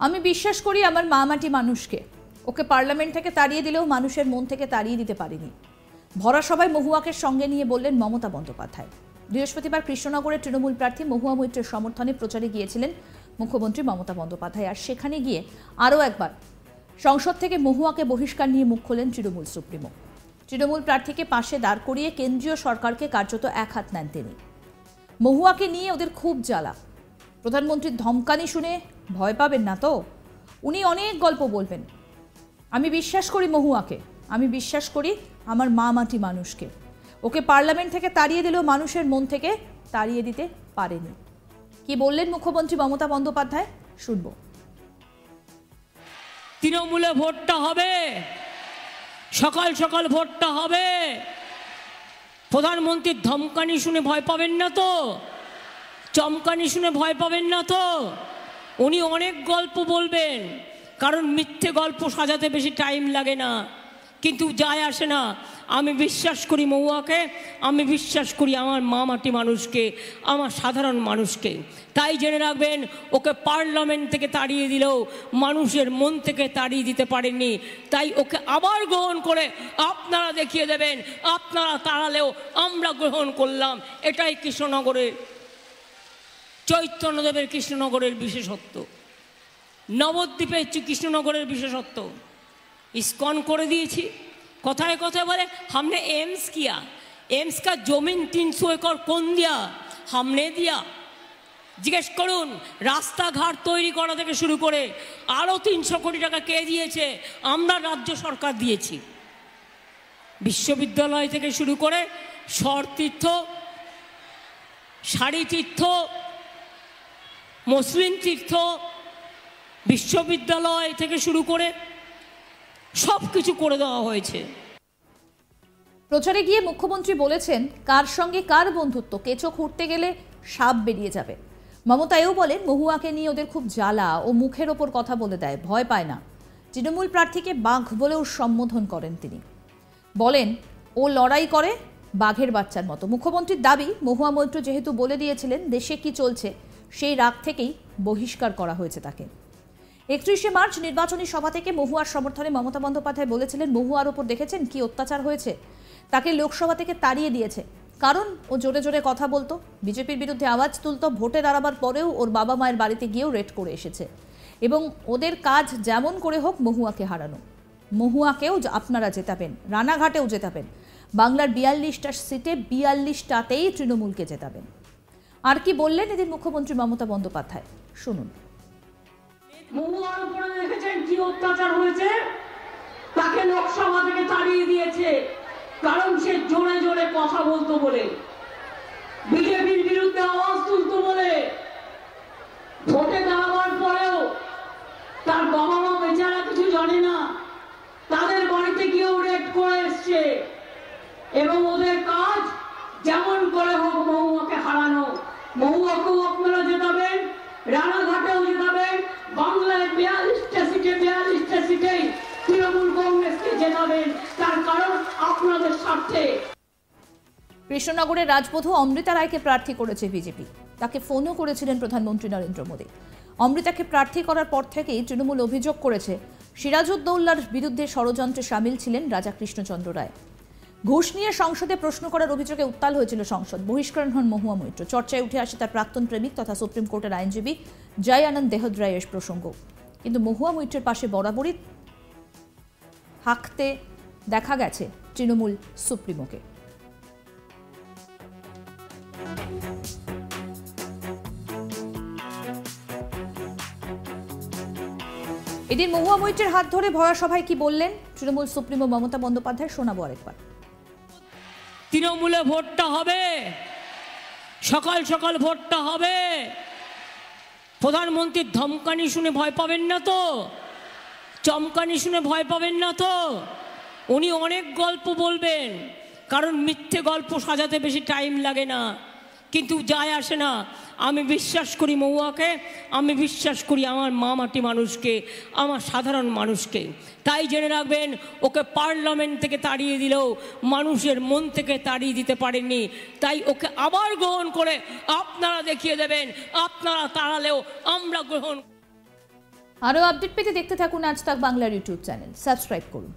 আমি বিশ্বাস করি আমার মা মাটি মানুষকে। ওকে পার্লামেন্ট থেকে তাড়িয়ে দিলেও মানুষের মন থেকে তাড়িয়ে দিতে পারিনি। ভরা সভায় মহুয়াকে সঙ্গে নিয়ে বললেন মমতা বন্দ্যোপাধ্যায়। বৃহস্পতিবার কৃষ্ণনগরের তৃণমূল প্রার্থী মহুয়া মৈত্রের সমর্থনে প্রচারে গিয়েছিলেন মুখ্যমন্ত্রী মমতা বন্দ্যোপাধ্যায়। আর সেখানে গিয়ে আরও একবার সংসদ থেকে মহুয়াকে বহিষ্কার নিয়ে মুখ খোলেন তৃণমূল সুপ্রিমো। তৃণমূল প্রার্থীকে পাশে দাঁড় করিয়ে কেন্দ্রীয় সরকারকে কার্যত এক হাত নেন তিনি। মহুয়াকে নিয়ে ওদের খুব জ্বালা। প্রধানমন্ত্রীর ধমকানি শুনে ভয় পাবেন না তো? উনি অনেক গল্প বলবেন। আমি বিশ্বাস করি মহুয়াকে, আমি বিশ্বাস করি আমার মা মাটি মানুষকে। ওকে পার্লামেন্ট থেকে তাড়িয়ে দিলেও মানুষের মন থেকে তাড়িয়ে দিতে পারেনি। কি বললেন মুখ্যমন্ত্রী মমতা বন্দ্যোপাধ্যায়, শুনব। তৃণমূলে ভোটটা হবে, সকাল সকাল ভোটটা হবে। প্রধানমন্ত্রীর ধমকানি শুনে ভয় পাবেন না তো? চমকানি শুনে ভয় পাবেন না তো? উনি অনেক গল্প বলবেন, কারণ মিথ্যে গল্প সাজাতে বেশি টাইম লাগে না, কিন্তু যায় আসে না। আমি বিশ্বাস করি মহুয়াকে, আমি বিশ্বাস করি আমার মা মাটি মানুষকে, আমার সাধারণ মানুষকে। তাই জেনে রাখবেন, ওকে পার্লামেন্ট থেকে তাড়িয়ে দিলেও মানুষের মন থেকে তাড়িয়ে দিতে পারেননি। তাই ওকে আবার গ্রহণ করে আপনারা দেখিয়ে দেবেন, আপনারা তাড়ালেও আমরা গ্রহণ করলাম। এটাই কৃষ্ণনগরের, চৈতন্যদেবের কৃষ্ণনগরের বিশেষত্ব, নবদ্বীপের কৃষ্ণনগরের বিশেষত্ব। ইস্কন করে দিয়েছি। কথায় কথায় বলে हमने एम्स किया, एम्स का जमीन 300 एकड़ कौन दिया? हमने दिया। জিজ্ঞেস করুন, রাস্তাঘাট তৈরি করা থেকে শুরু করে আরও 300 কোটি টাকা কে দিয়েছে? আমরা রাজ্য সরকার দিয়েছি। বিশ্ববিদ্যালয় থেকে শুরু করে স্বরতীর্থ, শাড়ি তীর্থ, মুসলিম তীর্থ, বিশ্ববিদ্যালয় থেকে শুরু করে সব কিছু করে দেওয়া হয়েছে। প্রচারে গিয়ে মুখ্যমন্ত্রী বলেছেন কার সঙ্গে কার বন্ধুত্ব, কেঁচো খুঁড়তে গেলে সাপ বেরিয়ে যাবে। মমতা এও বলেন মহুয়াকে নিয়ে ওদের খুব জ্বালা, ও মুখের ওপর কথা বলে দেয়, ভয় পায় না। তৃণমূল প্রার্থীকে বাঘ বলেও সম্বোধন করেন তিনি। বলেন ও লড়াই করে বাঘের বাচ্চার মতো। মুখ্যমন্ত্রীর দাবি, মহুয়া মৈত্র যেহেতু বলে দিয়েছিলেন দেশে কি চলছে, সেই রাগ থেকেই বহিষ্কার করা হয়েছে তাকে। 31শে মার্চ নির্বাচনী সভা থেকে মহুয়ার সমর্থনে মমতা বন্দ্যোপাধ্যায় বলেছিলেন মহুয়ার ওপর দেখেছেন কি অত্যাচার হয়েছে, তাকে লোকসভা থেকে তাড়িয়ে দিয়েছে। কারণ ও জোরে জোরে কথা বলতো, বিজেপির বিরুদ্ধে আওয়াজ তুলতো, ভোটে দাঁড়াবার পরেও ওর বাবা মায়ের বাড়িতে গিয়েও রেড করে এসেছে। এবং ওদের কাজ যেমন করে হোক মহুয়াকে হারানো। মহুয়াকেও আপনারা জেতাবেন, রানাঘাটেও জেতাবেন, বাংলার 42টা সিটে 42টাতেই তৃণমূলকে জেতাবেন। আর কি বললেন এদিন মুখ্যমন্ত্রী মমতা বন্দ্যোপাধ্যায়, শুনুন। মহুয়ার উপরে দেখেছেন কি অত্যাচার হয়েছে, তাকে লোকসভা থেকে তাড়িয়ে দিয়েছে, কারণ সে জোরে জোরে কথা বলতো বলে, বিজেপির বিরুদ্ধে আওয়াজ তুলতো বলে। ভোটে দাঁড়াবার পরেও তার বাবা মা বেচারা কিছু জানে না, তাদের বাড়িতে গিয়েও রেড করে এসছে। এবং ওদের কাজ যেমন করে হোক মহুয়াকে হারানো। মহুয়াকেও আপনারা জেতাবেন, রানাঘাটেও জেতাবেন, বাংলায় 42টা সিটেই তৃণমূল কংগ্রেসকে জেতাবেন, তার কারণ আপনাদের স্বার্থে। কৃষ্ণনগরের রাজবধূ অমৃতা রায়কে প্রার্থী করেছে বিজেপি। তাকে ফোনও করেছিলেন প্রধানমন্ত্রী নরেন্দ্র মোদী। অমৃতাকে প্রার্থী করার পর থেকেই তৃণমূল অভিযোগ করেছে সিরাজউদ্দৌলার বিরুদ্ধে ষড়যন্ত্রে সামিল ছিলেন রাজা কৃষ্ণচন্দ্র রায়। ঘুষ নিয়ে সংসদে প্রশ্ন করার অভিযোগে উত্তাল হয়েছিল সংসদ। বহিষ্করণ হন মহুয়া মৈত্র। চর্চায় উঠে আসে তার প্রাক্তন প্রেমিক তথা সুপ্রিম কোর্টের আইনজীবী জয় আনন্দ দেহদ্রায়ের প্রসঙ্গ। কিন্তু মহুয়া মৈত্রের পাশে বরাবরই থাকতে দেখা গেছে তৃণমূল সুপ্রিমোকে। এদিন মহুয়া মৈত্রের হাত ধরে ভরা সভায় কি বললেন তৃণমূল সুপ্রিমো মমতা বন্দ্যোপাধ্যায়, শোনাবো আরেকবার। তৃণমূলে ভোটটা হবে, সকাল সকাল ভোটটা হবে। প্রধানমন্ত্রীর ধমকানি শুনে ভয় পাবেন না তো? চমকানি শুনে ভয় পাবেন না তো? উনি অনেক গল্প বলবেন, কারণ মিথ্যে গল্প সাজাতে বেশি টাইম লাগে না, কিন্তু যায় আসে না। আমি বিশ্বাস করি মহুয়াকে, আমি বিশ্বাস করি আমার মা মাটি মানুষকে, আমার সাধারণ মানুষকে। তাই জেনে রাখবেন, ওকে পার্লামেন্ট থেকে তাড়িয়ে দিলেও মানুষের মন থেকে তাড়িয়ে দিতে পারেননি। তাই ওকে আবার গ্রহণ করে আপনারা দেখিয়ে দেবেন, আপনারা তাড়ালেও আমরা গ্রহণ। আরও আপডেট পেতে দেখতে থাকুন আজ তাক বাংলার ইউটিউব চ্যানেল, সাবস্ক্রাইব করুন।